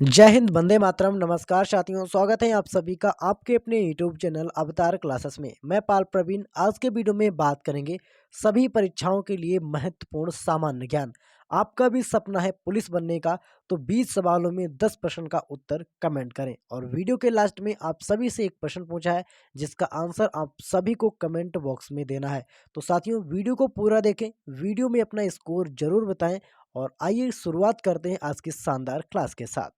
जय हिंद, वंदे मातरम। नमस्कार साथियों, स्वागत है आप सभी का आपके अपने यूट्यूब चैनल अवतार क्लासेस में। मैं पाल प्रवीण। आज के वीडियो में बात करेंगे सभी परीक्षाओं के लिए महत्वपूर्ण सामान्य ज्ञान। आपका भी सपना है पुलिस बनने का, तो 20 सवालों में 10 प्रश्न का उत्तर कमेंट करें। और वीडियो के लास्ट में आप सभी से एक प्रश्न पूछा है जिसका आंसर आप सभी को कमेंट बॉक्स में देना है। तो साथियों, वीडियो को पूरा देखें, वीडियो में अपना स्कोर जरूर बताएं। और आइए शुरुआत करते हैं आज की शानदार क्लास के साथ।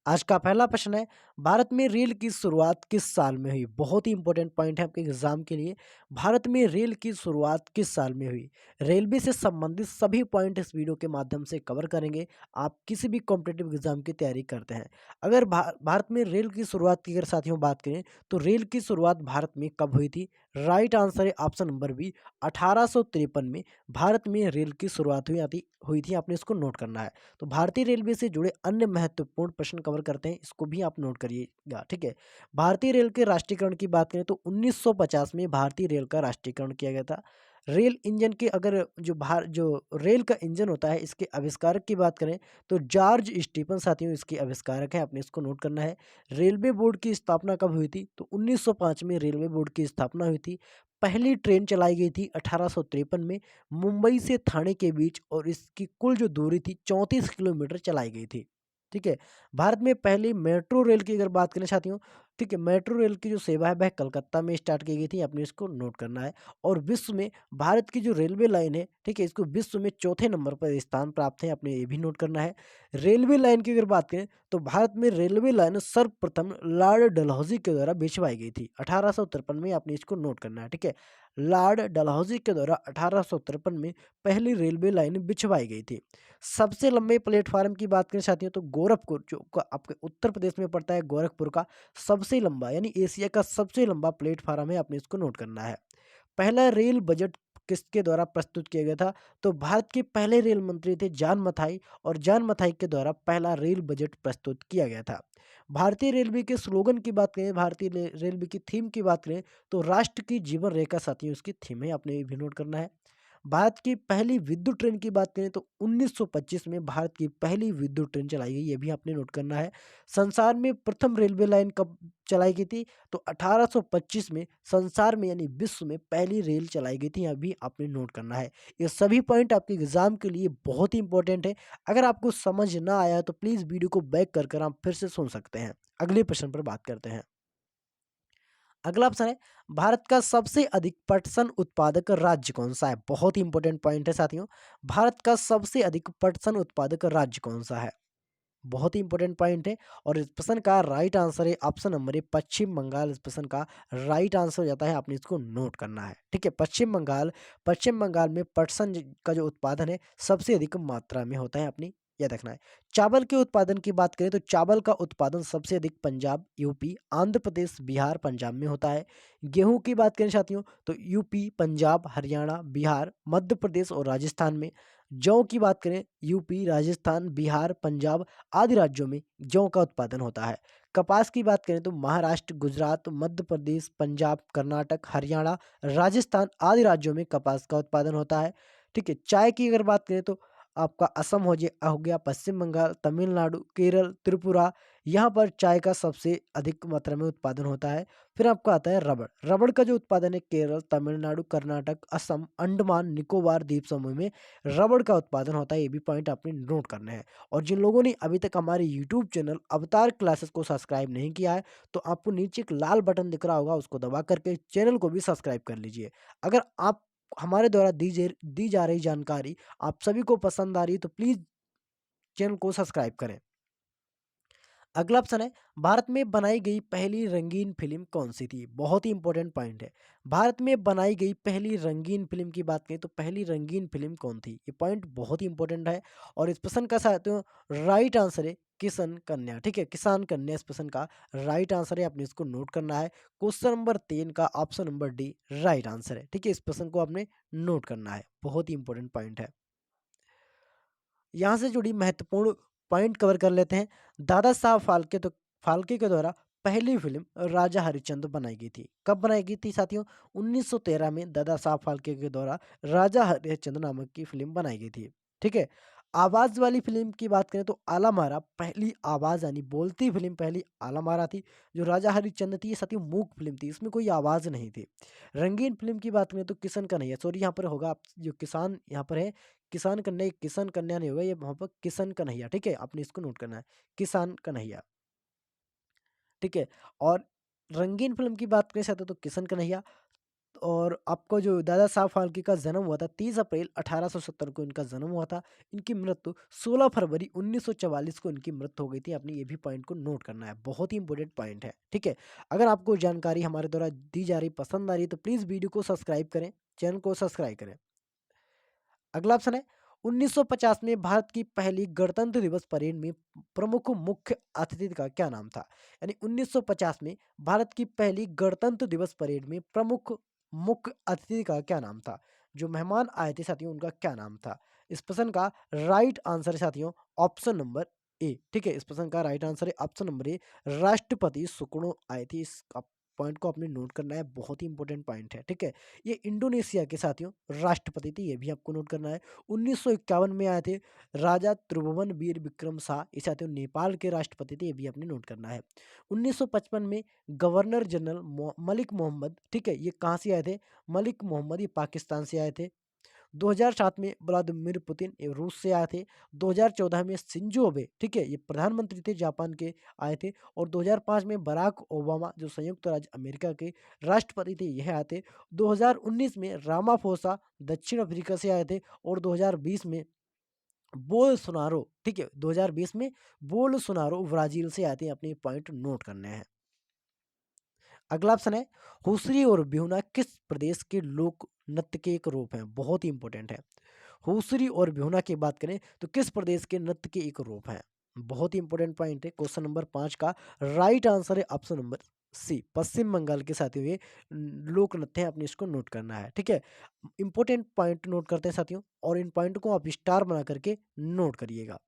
आज का पहला प्रश्न है, भारत में रेल की शुरुआत किस साल में हुई? बहुत ही इंपॉर्टेंट पॉइंट है आपके एग्जाम के लिए। भारत में रेल की शुरुआत किस साल में हुई? रेलवे से संबंधित सभी पॉइंट इस वीडियो के माध्यम से कवर करेंगे। आप किसी भी कॉम्पिटिटिव एग्जाम की तैयारी करते हैं, अगर भारत में रेल की शुरुआत की अगर साथियों बात करें, तो रेल की शुरुआत भारत में कब हुई थी? राइट आंसर है ऑप्शन नंबर बी, 1853 में भारत में रेल की शुरुआत हुई थी। आपने इसको नोट करना है। तो भारतीय रेलवे से जुड़े अन्य महत्वपूर्ण प्रश्न कवर करते हैं, इसको भी आप नोट करिएगा, ठीक है। भारतीय रेल के राष्ट्रीयकरण की बात करें तो 1950 में भारतीय रेल का राष्ट्रीयकरण किया गया था। रेल इंजन के अगर जो रेल का इंजन होता है, इसके आविष्कारक की बात करें तो जॉर्ज स्टीफन साथियों इसके आविष्कारक हैं, आपने इसको नोट करना है। रेलवे बोर्ड की स्थापना कब हुई थी? तो 1905 में रेलवे बोर्ड की स्थापना हुई थी। पहली ट्रेन चलाई गई थी 1853 में मुंबई से थाने के बीच, और इसकी कुल जो दूरी थी 34 किलोमीटर चलाई गई थी, ठीक है। भारत में पहली मेट्रो रेल की अगर बात करें साथियों, ठीक है, मेट्रो रेल की जो सेवा है वह कलकत्ता में स्टार्ट की गई थी, आपने इसको नोट करना है। और विश्व में भारत की जो रेलवे लाइन है, ठीक है, इसको विश्व में चौथे नंबर पर स्थान प्राप्त है, आपने ये भी नोट करना है। रेलवे लाइन की अगर बात करें तो भारत में रेलवे लाइन सर्वप्रथम लॉर्ड डलहौजी के द्वारा बिछवाई गई थी 1853 में, आपने इसको नोट करना है, ठीक है। लॉर्ड डलहौजी के द्वारा 1853 में पहली रेलवे लाइन बिछवाई गई थी। सबसे लंबे प्लेटफार्म की बात करें साथियों तो गोरखपुर, जो आपके उत्तर प्रदेश में पड़ता है, गोरखपुर का सबसे लंबा यानी एशिया का सबसे लंबा प्लेटफार्म है, आपने इसको नोट करना है। पहला रेल बजट किसके द्वारा प्रस्तुत किया गया था? तो भारत के पहले रेल मंत्री थे जॉन मथाई, और जॉन मथाई के द्वारा पहला रेल बजट प्रस्तुत किया गया था। भारतीय रेलवे के स्लोगन की बात करें, रेलवे की थीम की बात करें, तो राष्ट्र की जीवन रेखा साथियों उसकी थीम है, आपने ये भी नोट करना है। भारत की पहली विद्युत ट्रेन की बात करें तो 1925 में भारत की पहली विद्युत ट्रेन चलाई गई, ये भी आपने नोट करना है। संसार में प्रथम रेलवे लाइन कब चलाई गई थी? तो 1825 में संसार में यानी विश्व में पहली रेल चलाई गई थी, यह भी आपने नोट करना है। ये सभी पॉइंट आपके एग्जाम के लिए बहुत ही इंपॉर्टेंट है। अगर आपको समझ ना आया तो प्लीज़ वीडियो को बैक कर आप फिर से सुन सकते हैं। अगले प्रश्न पर बात करते हैं। अगला ऑप्शन है, भारत का सबसे अधिक पटसन उत्पादक राज्य कौन सा है? बहुत ही इंपॉर्टेंट पॉइंट है साथियों। भारत का सबसे अधिक पटसन उत्पादक राज्य कौन सा है? बहुत ही इंपॉर्टेंट पॉइंट है। और इस प्रश्न का राइट आंसर है ऑप्शन नंबर ए, पश्चिम बंगाल। इस प्रश्न का राइट आंसर हो जाता है, आपने इसको नोट करना है, ठीक है। पश्चिम बंगाल में पटसन का जो उत्पादन है सबसे अधिक मात्रा में होता है, आपने याद रखना है। चावल के उत्पादन की बात करें तो चावल का उत्पादन सबसे अधिक पंजाब, यूपी, आंध्र प्रदेश, बिहार, पंजाब में होता है। गेहूं की बात करें साथियों तो यूपी, पंजाब, हरियाणा, बिहार, मध्य प्रदेश और राजस्थान में। जौ की बात करें, यूपी, राजस्थान, बिहार, पंजाब आदि राज्यों में जौ का उत्पादन होता है। कपास की बात करें तो महाराष्ट्र, गुजरात, मध्य प्रदेश, पंजाब, कर्नाटक, हरियाणा, राजस्थान आदि राज्यों में कपास का उत्पादन होता है, ठीक है। चाय की अगर बात करें तो आपका असम हो गया, पश्चिम बंगाल, तमिलनाडु, केरल, त्रिपुरा, यहाँ पर चाय का सबसे अधिक मात्रा में उत्पादन होता है। फिर आपका आता है रबड़। रबड़ का जो उत्पादन है केरल, तमिलनाडु, कर्नाटक, असम, अंडमान निकोबार द्वीप समूह में रबड़ का उत्पादन होता है, ये भी पॉइंट आपने नोट करना है। और जिन लोगों ने अभी तक हमारे यूट्यूब चैनल अवतार क्लासेस को सब्सक्राइब नहीं किया है, तो आपको नीचे एक लाल बटन दिख रहा होगा, उसको दबा करके चैनल को भी सब्सक्राइब कर लीजिए। अगर आप हमारे द्वारा दी जा रही जानकारी आप सभी को पसंद आ रही है तो प्लीज़ चैनल को सब्सक्राइब करें। अगला ऑप्शन है, भारत में बनाई गई पहली रंगीन फिल्म कौन सी थी? बहुत ही इंपॉर्टेंट पॉइंट है। भारत में बनाई गई पहली रंगीन फिल्म की बात करें तो पहली रंगीन फिल्म कौन थी? ये पॉइंट बहुत ही इंपॉर्टेंट है। और इस प्रश्न का साथियों राइट आंसर है किशन कन्या, ठीक है, किसान कन्या इस प्रश्न का राइट आंसर है, आपने इसको नोट करना है। क्वेश्चन नंबर 3 का option number D right answer है, ठीक है। इस प्रश्न को आपने नोट करना है, बहुत ही इंपॉर्टेंट पॉइंट है। यहाँ से जुड़ी महत्वपूर्ण पॉइंट कवर कर लेते हैं। दादा साहब फाल्के के द्वारा पहली फिल्म राजा हरिश्चंद्र बनाई गई थी। कब बनाई गई थी साथियों? 1913 में दादा साहब फाल्के के द्वारा राजा हरिश्चंद्र नामक की फिल्म बनाई गई थी, ठीक है। आवाज़ वाली फ़िल्म की बात करें तो आला मारा पहली आवाज़ यानी बोलती फ़िल्म पहली आला मारा थी। जो राजा हरिश्चंद्र थी ये साथियों मूक फ़िल्म थी, इसमें कोई आवाज़ नहीं थी। रंगीन फ़िल्म की बात करें तो किशन कन्हैया, सॉरी यहाँ पर होगा आप जो किसान यहाँ पर है, किशन कन्या नहीं होगा, ये वहाँ पर किशन कन्हैया, ठीक है? आपने इसको नोट करना है, किसान कन्हैया, ठीक है? और रंगीन फ़िल्म की बात करें साथियों तो किशन कन्हैया। और आपको जो दादा साहब फाल्के का जन्म हुआ था 30 अप्रैल 1870 को इनका जन्म हुआ था। इनकी मृत्यु 16 फरवरी 1944 को इनकी मृत्यु हो गई थी। आपने ये भी पॉइंट को नोट करना है, बहुत ही इंपॉर्टेंट पॉइंट है, ठीक है? अगर आपको जानकारी हमारे द्वारा दी जा रही पसंद आ रही है तो प्लीज़ वीडियो को सब्सक्राइब करें, चैनल को सब्सक्राइब करें। अगला ऑप्शन है 1950 में भारत की पहली गणतंत्र दिवस परेड में प्रमुख मुख्य अतिथि का क्या नाम था? यानी 1950 में भारत की पहली गणतंत्र दिवस परेड में प्रमुख मुख्य अतिथि का क्या नाम था? जो मेहमान आए थे साथियों उनका क्या नाम था? इस प्रश्न का राइट आंसर है साथियों ऑप्शन नंबर ए, ठीक है? इस प्रश्न का राइट आंसर है ऑप्शन नंबर ए, राष्ट्रपति सुकर्णो आए थे। इस पॉइंट को आपने नोट करना है, बहुत ही इंपॉर्टेंट पॉइंट है, ठीक है? ये इंडोनेशिया के साथियों राष्ट्रपति थे, ये भी आपको नोट करना है। 1951 में आए थे राजा त्रिभुवन वीर विक्रम शाह, ये साथियों नेपाल के राष्ट्रपति थे, ये भी आपने नोट करना है। 1955 में गवर्नर जनरल मलिक मोहम्मद, ठीक है, ये कहाँ से आए थे? मलिक मोहम्मद ये पाकिस्तान से आए थे। 2007 में व्लादिमीर पुतिन ये रूस से आए थे। 2014 में शिंजो अबे, ठीक है, ये प्रधानमंत्री थे जापान के, आए थे। और 2005 में बराक ओबामा जो संयुक्त राज्य अमेरिका के राष्ट्रपति थे यह आए थे। 2019 में रामाफोसा दक्षिण अफ्रीका से आए थे। और 2020 में बोल्सोनारो, ठीक है, 2020 में बोल्सोनारो ब्राजील से आए थे। अपने पॉइंट नोट करने हैं। अगला ऑप्शन है हुसरी और बिहुना किस प्रदेश के लोक नृत्य के एक रूप हैं? बहुत ही इंपॉर्टेंट है। हुसरी और बिहुना की बात करें तो किस प्रदेश के नृत्य के एक रूप हैं? बहुत ही इंपॉर्टेंट पॉइंट है। क्वेश्चन नंबर 5 का राइट आंसर है ऑप्शन नंबर सी, पश्चिम बंगाल के साथियों ये लोक नृत्य है, आपने इसको नोट करना है, ठीक है? इंपॉर्टेंट पॉइंट नोट करते हैं साथियों, और इन पॉइंट को आप स्टार बना करके नोट करिएगा।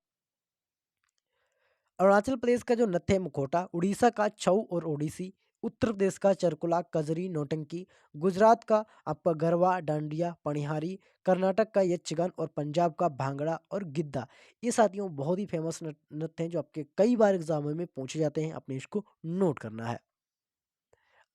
अरुणाचल प्रदेश का जो नत्थे मुखौटा, उड़ीसा का छऊ और ओडिसी, उत्तर प्रदेश का चरकुला, कजरी, नौटंकी, गुजरात का आपका गरबा, डांडिया, पनिहारी, कर्नाटक का यक्षगान और पंजाब का भांगड़ा और गिद्दा। ये साथियों बहुत ही फेमस नृत्य हैं जो आपके कई बार एग्जामों में पूछे जाते हैं, आपने इसको नोट करना है।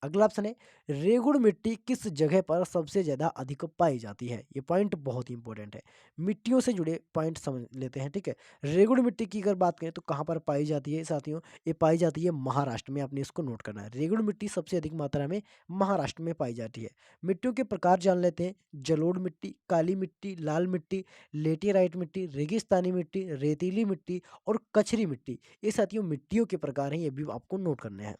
अगला ऑप्शन है रेगुड़ मिट्टी किस जगह पर सबसे ज़्यादा अधिक पाई जाती है? ये पॉइंट बहुत ही इंपॉर्टेंट है, मिट्टियों से जुड़े पॉइंट समझ लेते हैं, ठीक है? रेगुड़ मिट्टी की अगर बात करें तो कहाँ पर पाई जाती है साथियों? ये पाई जाती है महाराष्ट्र में, आपने इसको नोट करना है। रेगुड़ मिट्टी सबसे अधिक मात्रा में महाराष्ट्र में पाई जाती है। मिट्टियों के प्रकार जान लेते हैं, जलोढ़ मिट्टी, काली मिट्टी, लाल मिट्टी, लेटेराइट मिट्टी, रेगिस्तानी मिट्टी, रेतीली मिट्टी और कछरी मिट्टी। ये साथियों मिट्टियों के प्रकार हैं, ये भी आपको नोट करने हैं।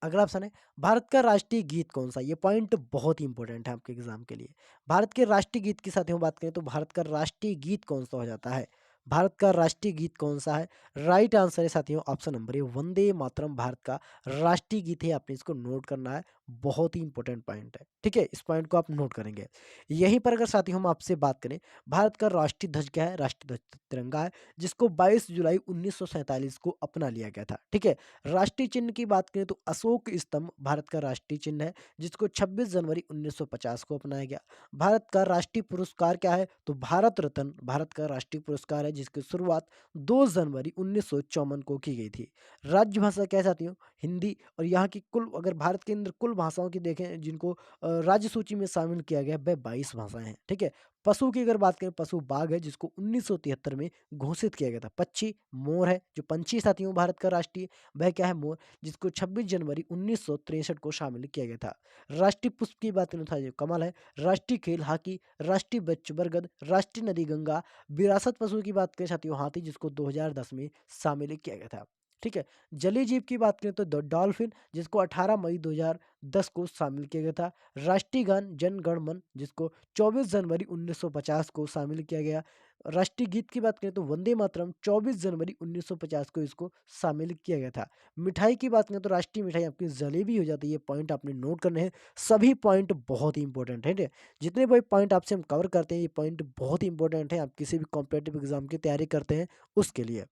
अगला ऑप्शन है भारत का राष्ट्रीय गीत कौन सा? ये पॉइंट बहुत ही इंपॉर्टेंट है आपके एग्जाम के लिए। भारत के राष्ट्रीय गीत की साथ हम बात करें तो भारत का राष्ट्रीय गीत कौन सा हो जाता है? भारत का राष्ट्रीय गीत कौन सा है? राइट आंसर है साथियों option number A, Vande Mataram Bharat का राष्ट्रीय गीत है, आपने इसको नोट करना है, बहुत ही इंपॉर्टेंट पॉइंट है, ठीक है? इस पॉइंट को आप नोट करेंगे। यहीं पर अगर साथियों हम आपसे बात करें भारत का राष्ट्रीय ध्वज क्या है? राष्ट्रीय ध्वज तिरंगा है, जिसको 22 जुलाई 1947 को अपना लिया गया था, ठीक है? राष्ट्रीय चिन्ह की बात करें तो अशोक स्तंभ भारत का राष्ट्रीय चिन्ह है, जिसको 26 जनवरी 1950 को अपनाया गया। भारत का राष्ट्रीय पुरस्कार क्या है? तो भारत रत्न भारत का राष्ट्रीय पुरस्कार है, जिसकी शुरुआत 2 जनवरी 1954 को की गई थी। राज्य भाषा क्या है साथियों? हिंदी। और यहाँ की कुल अगर भारत के अंदर कुल भाषाओं की देखें जिनको राज्य सूची में शामिल किया गया वह 22 भाषाएं हैं, ठीक है? पशु की अगर बात करें, पशु बाघ है, जिसको 1973 में घोषित किया गया था। पक्षी मोर है, जो पंछी साथियों भारत का राष्ट्रीय वह क्या है? मोर, जिसको 26 जनवरी 1963 को शामिल किया गया था। राष्ट्रीय पुष्प की बात करें तो जो कमल है, राष्ट्रीय खेल हॉकी, राष्ट्रीय वृक्ष बरगद, राष्ट्रीय नदी गंगा, विरासत पशु की बात करें साथियों हाथी, जिसको 2010 में शामिल किया गया था, ठीक है? जलीय जीव की बात करें तो डॉल्फिन, जिसको 18 मई 2010 को शामिल किया गया था। राष्ट्रीय गान जन गण मन, जिसको 24 जनवरी 1950 को शामिल किया गया। राष्ट्रीय गीत की बात करें तो वंदे मातरम 24 जनवरी 1950 को इसको शामिल किया गया था। मिठाई की बात करें तो राष्ट्रीय मिठाई आपकी जलेबी हो जाती है, ये पॉइंट आपने नोट करने हैं। सभी पॉइंट बहुत ही इंपॉर्टेंट है, ठीक है? जितने भी पॉइंट आपसे हम कवर करते हैं ये पॉइंट बहुत ही इंपॉर्टेंट है, आप किसी भी कॉम्पिटेटिव एग्जाम की तैयारी करते हैं उसके लिए।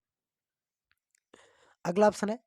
अगला ऑप्शन है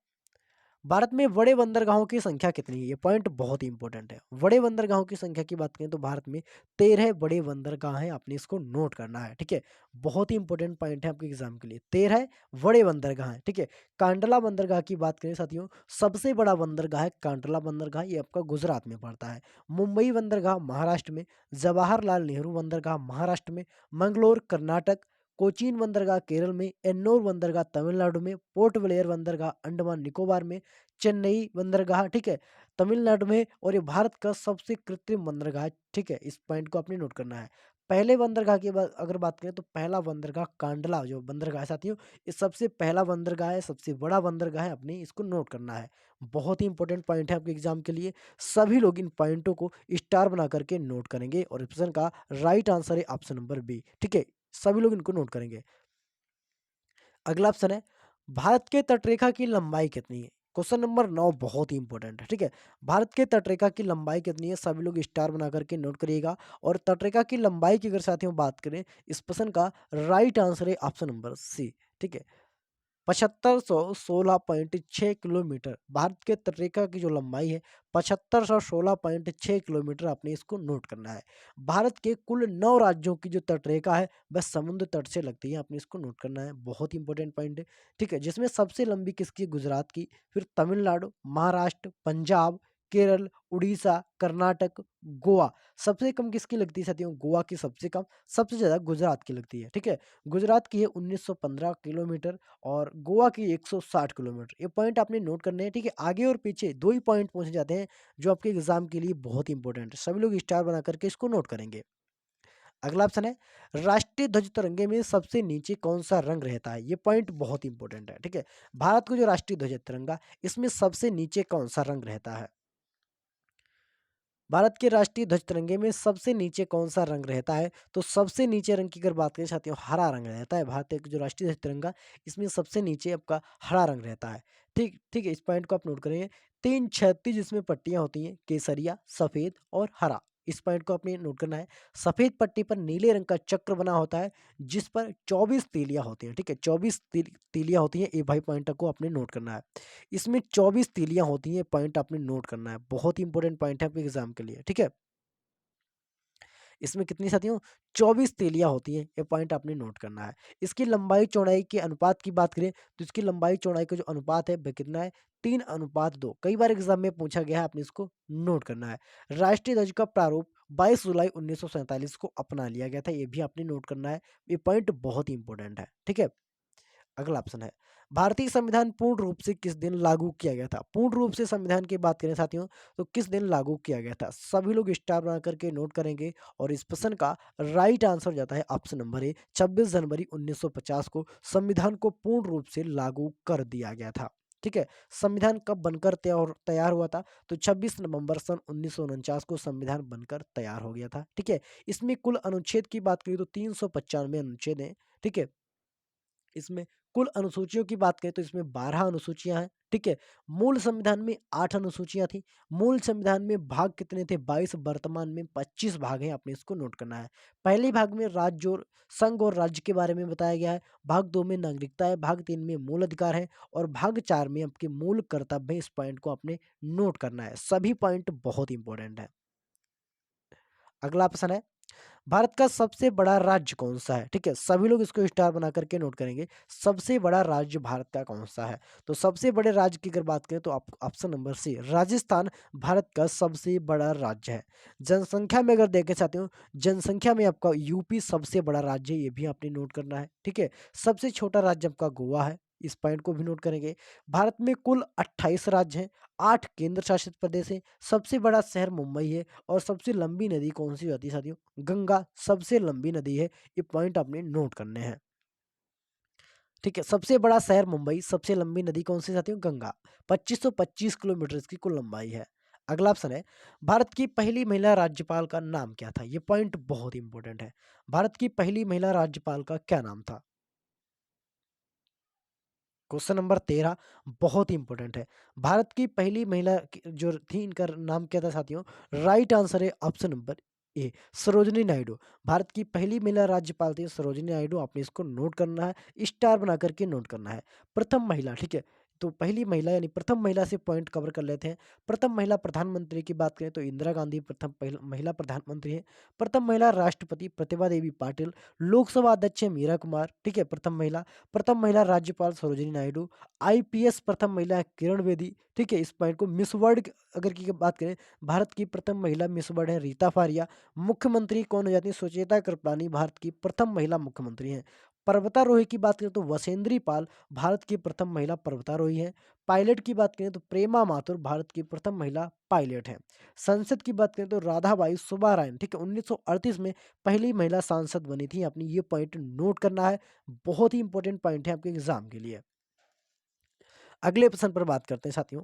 भारत में बड़े बंदरगाहों की संख्या कितनी है? ये पॉइंट बहुत ही इंपॉर्टेंट है। बड़े बंदरगाहों की संख्या की बात करें तो भारत में 13 बड़े बंदरगाह हैं, आपने इसको नोट करना है, ठीक है? बहुत ही इंपॉर्टेंट पॉइंट है आपके एग्जाम के लिए। 13 बड़े बंदरगाह हैं, ठीक है? कांडला बंदरगाह की बात करें साथियों, सबसे बड़ा बंदरगाह है कांडला बंदरगाह, ये आपका गुजरात में पड़ता है। मुंबई बंदरगाह महाराष्ट्र में, जवाहरलाल नेहरू बंदरगाह महाराष्ट्र में, मंगलोर कर्नाटक, कोचीन बंदरगाह केरल में, एन्नोर बंदरगाह तमिलनाडु में, पोर्ट ब्लेयर बंदरगाह अंडमान निकोबार में, चेन्नई बंदरगाह, ठीक है, तमिलनाडु में, और ये भारत का सबसे कृत्रिम बंदरगाह है, ठीक है? इस पॉइंट को आपने नोट करना है। पहले बंदरगाह की अगर बात करें तो पहला बंदरगाह कांडला जो बंदरगाह है साथियों, ये सबसे पहला बंदरगाह है, सबसे बड़ा बंदरगाह है, आपने इसको नोट करना है। बहुत ही इंपॉर्टेंट पॉइंट है आपके एग्जाम के लिए। सभी लोग इन पॉइंटों को स्टार बना करके नोट करेंगे और ऑप्शन का राइट आंसर है ऑप्शन नंबर बी, ठीक है? सभी लोग इनको नोट करेंगे। अगला ऑप्शन है, भारत के तटरेखा की लंबाई कितनी है? क्वेश्चन नंबर 9 बहुत ही इंपॉर्टेंट है, ठीक है? भारत के तटरेखा की लंबाई कितनी है? सभी लोग स्टार बना करके नोट करिएगा। और तटरेखा की लंबाई की अगर साथियों बात करें, इस प्रश्न का राइट आंसर है ऑप्शन नंबर सी, ठीक है? 7516.6 किलोमीटर भारत के तटरेखा की जो लंबाई है, 7516.6 किलोमीटर, आपने इसको नोट करना है। भारत के कुल 9 राज्यों की जो तटरेखा है वह समुद्र तट से लगती है, आपने इसको नोट करना है। बहुत ही इंपॉर्टेंट पॉइंट है, ठीक है? जिसमें सबसे लंबी किसकी? गुजरात की, फिर तमिलनाडु, महाराष्ट्र, पंजाब, केरल, उड़ीसा, कर्नाटक, गोवा। सबसे कम किसकी लगती है साथियों? गोवा की सबसे कम, सबसे ज्यादा गुजरात की लगती है, ठीक है? गुजरात की है 1915 किलोमीटर और गोवा की 160 किलोमीटर। ये पॉइंट आपने नोट करने हैं, ठीक है? आगे और पीछे दो ही पॉइंट पूछे जाते हैं जो आपके एग्जाम के लिए बहुत इंपॉर्टेंट है। सभी लोग स्टार बना करके इसको नोट करेंगे। अगला ऑप्शन है, राष्ट्रीय ध्वज तिरंगे में सबसे नीचे कौन सा रंग रहता है? ये पॉइंट बहुत इंपॉर्टेंट है, ठीक है? भारत को जो राष्ट्रीय ध्वज है तिरंगा, इसमें सबसे नीचे कौन सा रंग रहता है? भारत के राष्ट्रीय ध्वज तिरंगे में सबसे नीचे कौन सा रंग रहता है? तो सबसे नीचे रंग की अगर बात करें साथियों, हरा रंग रहता है। भारत के जो राष्ट्रीय ध्वज तिरंगा, इसमें सबसे नीचे आपका हरा रंग रहता है। ठीक ठीक है, इस पॉइंट को आप नोट करेंगे। 3 इसमें पट्टियां होती हैं, केसरिया, सफेद और हरा। इस पॉइंट को आपने नोट करना है। सफेद पट्टी पर नीले रंग का चक्र बना होता है, जिस पर 24 तीलियां होती हैं, ठीक है? 24 तीलियां होती हैं, ये भाई पॉइंट को आपने नोट करना है। इसमें 24 तीलियां होती हैं, पॉइंट आपने नोट करना है। बहुत ही इंपॉर्टेंट पॉइंट है आपके एग्जाम के लिए, ठीक है? इसमें कितनी साथियों? 24 तीलियां होती हैं, ये पॉइंट आपने नोट करना है। इसकी लंबाई चौड़ाई के अनुपात की बात करें तो इसकी लंबाई चौड़ाई का जो अनुपात है वह कितना है? 3:2। कई बार एग्जाम में पूछा गया है, आपने इसको नोट करना है। राष्ट्रीय ध्वज का प्रारूप 22 जुलाई 1947 को अपना लिया गया था, ये भी आपने नोट करना है। ये पॉइंट बहुत ही इंपॉर्टेंट है, ठीक है? अगला ऑप्शन है, भारतीय संविधान पूर्ण रूप से किस दिन लागू किया गया था? पूर्ण रूप से संविधान की बात करें साथियों, तो किस दिन लागू किया गया था? सभी लोग स्टार बना करके नोट करेंगे और इस प्रश्न का राइट आंसर हो जाता है ऑप्शन नंबर ए, 26 जनवरी 1950 को संविधान को पूर्ण रूप से लागू कर दिया गया था, ठीक है? संविधान कब बनकर तैयार तैयार हुआ था? तो 26 नवंबर सन 1949 को संविधान बनकर तैयार हो गया था, ठीक है? इसमें कुल अनुच्छेद की बात करें तो 395 अनुच्छेद हैं, ठीक है? इसमें कुल अनुसूचियों की बात करें तो इसमें 12 अनुसूचियां हैं, ठीक है? मूल संविधान में 8 अनुसूचियां थी। मूल संविधान में भाग कितने थे? 22। वर्तमान में 25 भाग हैं, आपने इसको नोट करना है। पहले भाग में राज्य और संघ और राज्य के बारे में बताया गया है। भाग 2 में नागरिकता है, भाग 3 में मूल अधिकार है और भाग 4 में आपके मूल कर्तव्य है। इस पॉइंट को आपने नोट करना है। सभी पॉइंट बहुत इंपॉर्टेंट है। अगला प्रश्न है, भारत का सबसे बड़ा राज्य कौन सा है? ठीक है, सभी लोग इसको स्टार बना करके नोट करेंगे। सबसे बड़ा राज्य भारत का कौन सा है? तो सबसे बड़े राज्य की अगर बात करें तो आप option number C, Rajasthan Bharat का सबसे बड़ा राज्य है। जनसंख्या में अगर देखे चाहते हो, जनसंख्या में आपका यूपी सबसे बड़ा राज्य है, ये भी आपने नोट करना है, ठीक है? सबसे छोटा राज्य आपका गोवा है, इस पॉइंट को भी नोट करेंगे। भारत में कुल 28 राज्य हैं, 8 केंद्र शासित प्रदेश हैं, सबसे बड़ा शहर मुंबई है और सबसे लंबी नदी कौन सी होती है साथियों? गंगा सबसे लंबी नदी है, ये पॉइंट आपने नोट करने हैं, ठीक है? सबसे बड़ा शहर मुंबई, सबसे लंबी नदी कौन सी साथियों? गंगा। 2525 किलोमीटर इसकी कुल लंबाई है। अगला ऑप्शन है, भारत की पहली महिला राज्यपाल का नाम क्या था? ये पॉइंट बहुत इंपॉर्टेंट है। भारत की पहली महिला राज्यपाल का क्या नाम था? क्वेश्चन नंबर 13 बहुत ही इंपॉर्टेंट है। भारत की पहली महिला जो थी, इनका नाम क्या था साथियों? राइट आंसर है option number A, Sarojini Naidu. Bharat की पहली महिला राज्यपाल थी सरोजिनी नायडू, आपने इसको नोट करना है, स्टार बना करके नोट करना है। प्रथम महिला, ठीक है? तो पहली महिला यानी प्रथम महिला से पॉइंट कवर कर लेते हैं। प्रथम महिला प्रधानमंत्री की बात करें तो इंदिरा गांधी प्रथम महिला प्रधानमंत्री है। प्रथम महिला राष्ट्रपति प्रतिभा देवी पाटिल। लोकसभा अध्यक्ष है मीरा कुमार, ठीक है, प्रथम महिला। प्रथम महिला राज्यपाल सरोजिनी नायडू। आईपीएस प्रथम महिला है किरण बेदी, ठीक है। इस पॉइंट को मिस वर्ल्ड अगर की बात करें, भारत की प्रथम महिला मिस वर्ल्ड है रीता फारिया। मुख्यमंत्री कौन हो जाती है? सुचेता कृपलानी भारत की प्रथम महिला मुख्यमंत्री हैं। पर्वतारोही की बात करें तो वसेंद्री पाल भारत की प्रथम महिला पर्वतारोही है। पायलट की बात करें तो प्रेमा माथुर भारत की प्रथम महिला पायलट है। संसद की बात करें तो राधाबाई सुब्बारायन, ठीक है, 1938 में पहली महिला सांसद बनी थी। अपनी ये पॉइंट नोट करना है, बहुत ही इंपॉर्टेंट पॉइंट है आपके एग्जाम के लिए। अगले प्रश्न पर बात करते हैं साथियों।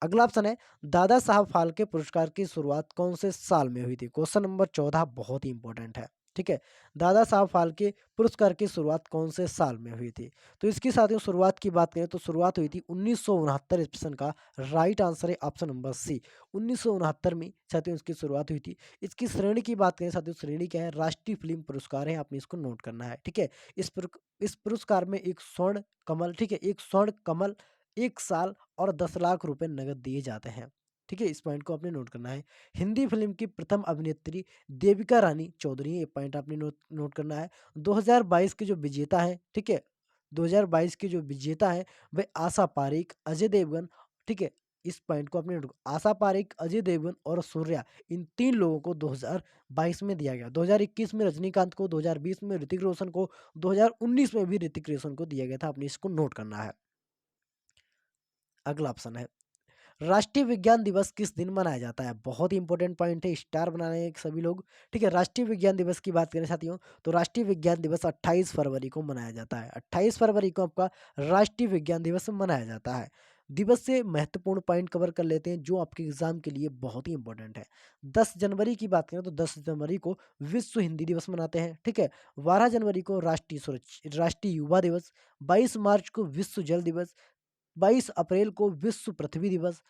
अगला ऑप्शन है दादा साहब फाल्के पुरस्कार की शुरुआत कौन से साल में हुई थी? क्वेश्चन नंबर 14 बहुत ही इंपॉर्टेंट है, ठीक है। दादा साहब फाल्के पुरस्कार की शुरुआत कौन से साल में हुई थी? तो इसकी साथियों शुरुआत की बात करें तो शुरुआत हुई थी 1969। इस प्रश्न का राइट आंसर है ऑप्शन नंबर सी, 1969 में साथियों इसकी शुरुआत हुई थी। इसकी श्रेणी की बात करें साथियों, श्रेणी क्या है? राष्ट्रीय फिल्म पुरस्कार है, आपने इसको नोट करना है, ठीक है। इस पुरस्कार में एक स्वर्ण कमल, ठीक है, एक स्वर्ण कमल, 1 साल और 10 लाख रुपए नगद दिए जाते हैं, ठीक है। इस पॉइंट को आपने नोट करना है। हिंदी फिल्म की प्रथम अभिनेत्री देविका रानी चौधरी, ये पॉइंट आपने नोट करना है। 2022 के जो विजेता है, ठीक है, 2022 के जो विजेता है वह आशा पारेख, अजय देवगन, ठीक है। इस पॉइंट को आपने आशा पारेख, अजय देवगन और सूर्या, इन 3 लोगों को 2022 में दिया गया। 2021 में रजनीकांत को, 2020 में ऋतिक रोशन को, 2019 में भी ऋतिक रोशन को दिया गया था। आपने इसको नोट करना है। अगला ऑप्शन है राष्ट्रीय विज्ञान दिवस किस दिन मनाया जाता है? बहुत ही इंपॉर्टेंट पॉइंट है, स्टार बनाने हैं सभी लोग, ठीक है। राष्ट्रीय विज्ञान दिवस की बात करें साथियों तो राष्ट्रीय विज्ञान दिवस 28 फरवरी को मनाया जाता है। 28 फरवरी को आपका राष्ट्रीय विज्ञान दिवस मनाया जाता है। दिवस से महत्वपूर्ण पॉइंट कवर कर लेते हैं जो आपके एग्जाम के लिए बहुत ही इंपॉर्टेंट है। 10 जनवरी की बात करें तो 10 जनवरी को विश्व हिंदी दिवस मनाते हैं, ठीक है। 12 जनवरी को राष्ट्रीय युवा दिवस। 22 मार्च को विश्व जल दिवस। 22 अप्रैल को विश्व पृथ्वी दिवस।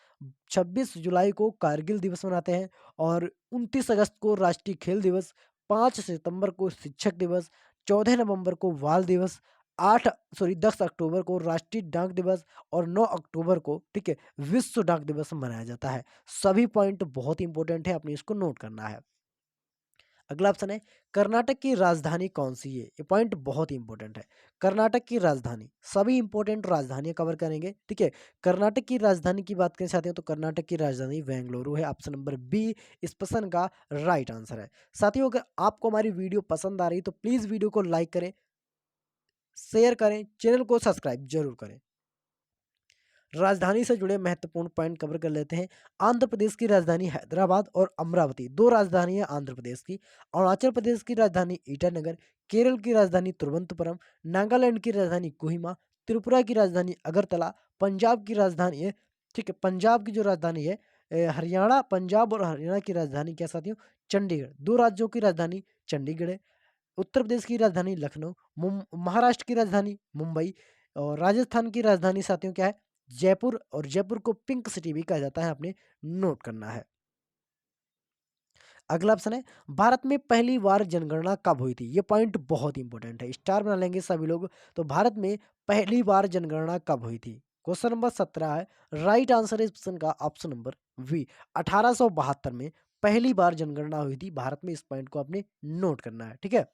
26 जुलाई को कारगिल दिवस मनाते हैं। और 29 अगस्त को राष्ट्रीय खेल दिवस। 5 सितंबर को शिक्षक दिवस। 14 नवंबर को बाल दिवस। 10 अक्टूबर को राष्ट्रीय डाक दिवस। और 9 अक्टूबर को, ठीक है, विश्व डाक दिवस मनाया जाता है। सभी पॉइंट बहुत इंपॉर्टेंट है, आपने इसको नोट करना है। अगला ऑप्शन है कर्नाटक की राजधानी कौन सी है? ये पॉइंट बहुत ही इंपॉर्टेंट है। कर्नाटक की राजधानी, सभी इंपॉर्टेंट राजधानियां कवर करेंगे, ठीक है। कर्नाटक की राजधानी की बात करें साथियों तो कर्नाटक की राजधानी बेंगलुरु है। ऑप्शन नंबर बी इस प्रश्न का राइट आंसर है। साथियों अगर आपको हमारी वीडियो पसंद आ रही तो प्लीज वीडियो को लाइक करें, शेयर करें, चैनल को सब्सक्राइब जरूर करें। राजधानी से जुड़े महत्वपूर्ण पॉइंट कवर कर लेते हैं। आंध्र प्रदेश की राजधानी हैदराबाद और अमरावती, दो राजधानी है आंध्र प्रदेश की। अरुणाचल प्रदेश की राजधानी ईटानगर। केरल की राजधानी तिरुवनंतपुरम। नागालैंड की राजधानी कोहिमा। त्रिपुरा की राजधानी अगरतला। पंजाब की राजधानी है, ठीक है, पंजाब की जो राजधानी है हरियाणा। पंजाब और हरियाणा की राजधानी क्या साथियों? चंडीगढ़। दो राज्यों की राजधानी चंडीगढ़ है। उत्तर प्रदेश की राजधानी लखनऊ। महाराष्ट्र की राजधानी मुंबई। और राजस्थान की राजधानी साथियों क्या है? जयपुर। और जयपुर को पिंक सिटी भी कहा जाता है, आपने नोट करना है। अगला ऑप्शन है भारत में पहली बार जनगणना कब हुई थी? ये पॉइंट बहुत इंपॉर्टेंट है, स्टार बना लेंगे सभी लोग। तो भारत में पहली बार जनगणना कब हुई थी? क्वेश्चन नंबर 17 है। राइट आंसर इस प्रश्न का ऑप्शन नंबर बी, 1872 में पहली बार जनगणना हुई थी भारत में। इस पॉइंट को आपने नोट करना है, ठीक है।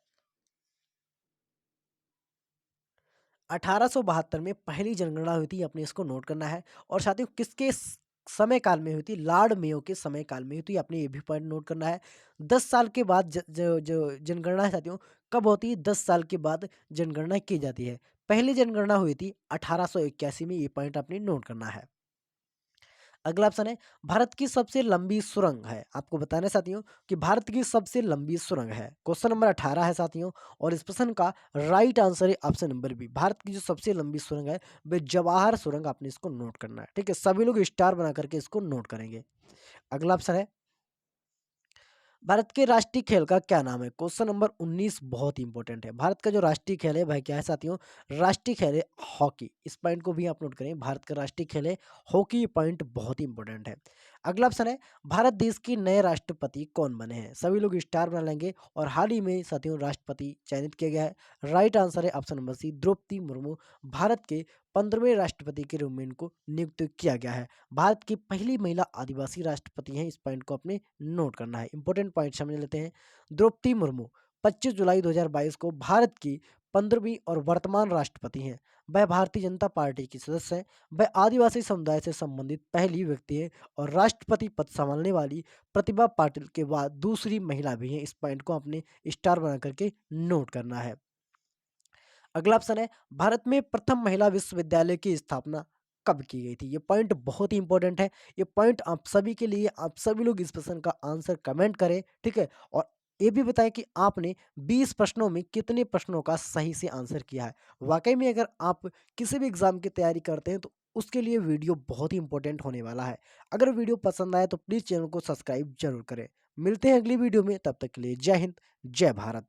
1872 में पहली जनगणना हुई थी, अपने इसको नोट करना है। और साथियों किसके समय काल में हुई थी? लॉर्ड मेयो के समय काल में हुई थी, आपने ये भी पॉइंट नोट करना है। 10 साल के बाद जो जो जनगणना है साथियों कब होती है? 10 साल के बाद जनगणना की जाती है। पहली जनगणना हुई थी 1881 में, ये पॉइंट आपने नोट करना है। अगला ऑप्शन है भारत की सबसे लंबी सुरंग है। आपको बताना है साथियों कि भारत की सबसे लंबी सुरंग है। क्वेश्चन नंबर 18 है साथियों। और इस प्रश्न का राइट आंसर है ऑप्शन नंबर बी, भारत की जो सबसे लंबी सुरंग है वह जवाहर सुरंग। आपने इसको नोट करना है, ठीक है। सभी लोग स्टार बना करके इसको नोट करेंगे। अगला ऑप्शन है भारत के राष्ट्रीय खेल का क्या नाम है? क्वेश्चन नंबर 19 बहुत इंपॉर्टेंट है। भारत का जो राष्ट्रीय खेल है वह क्या है साथियों? राष्ट्रीय खेल है हॉकी। इस पॉइंट को भी आप नोट करें, भारत का राष्ट्रीय खेल है हॉकी। ये पॉइंट बहुत ही इंपॉर्टेंट है। अगला ऑप्शन है भारत देश के नए राष्ट्रपति कौन बने हैं? सभी लोग स्टार बना लेंगे। और हाल ही में साथियों राष्ट्रपति चयनित किया गया है। राइट आंसर है option number C, Draupadi Murmu Bharat के 15वें राष्ट्रपति के रूप में इनको नियुक्त किया गया है। भारत की पहली महिला आदिवासी राष्ट्रपति हैं, इस पॉइंट को अपने नोट करना है। इंपॉर्टेंट पॉइंट समझ लेते हैं। द्रौपदी मुर्मू 25 जुलाई 2022 को भारत की 15वीं और वर्तमान राष्ट्रपति हैं। वह भारतीय जनता पार्टी की सदस्य हैं। वह आदिवासी समुदाय से संबंधित पहली व्यक्ति है और राष्ट्रपति पद संभालने वाली प्रतिभा पाटिल के बाद दूसरी महिला भी हैं। इस पॉइंट को अपने स्टार बना करके नोट करना है। अगला ऑप्शन है, भारत में प्रथम महिला विश्वविद्यालय की स्थापना कब की गई थी? ये पॉइंट बहुत ही इंपॉर्टेंट है। ये पॉइंट आप सभी के लिए, आप सभी लोग इस प्रश्न का आंसर कमेंट करें, ठीक है? और ये भी बताएं कि आपने 20 प्रश्नों में कितने प्रश्नों का सही से आंसर किया है। वाकई में अगर आप किसी भी एग्जाम की तैयारी करते हैं तो उसके लिए वीडियो बहुत ही इंपॉर्टेंट होने वाला है। अगर वीडियो पसंद आए तो प्लीज़ चैनल को सब्सक्राइब जरूर करें। मिलते हैं अगली वीडियो में, तब तक के लिए जय हिंद, जय भारत।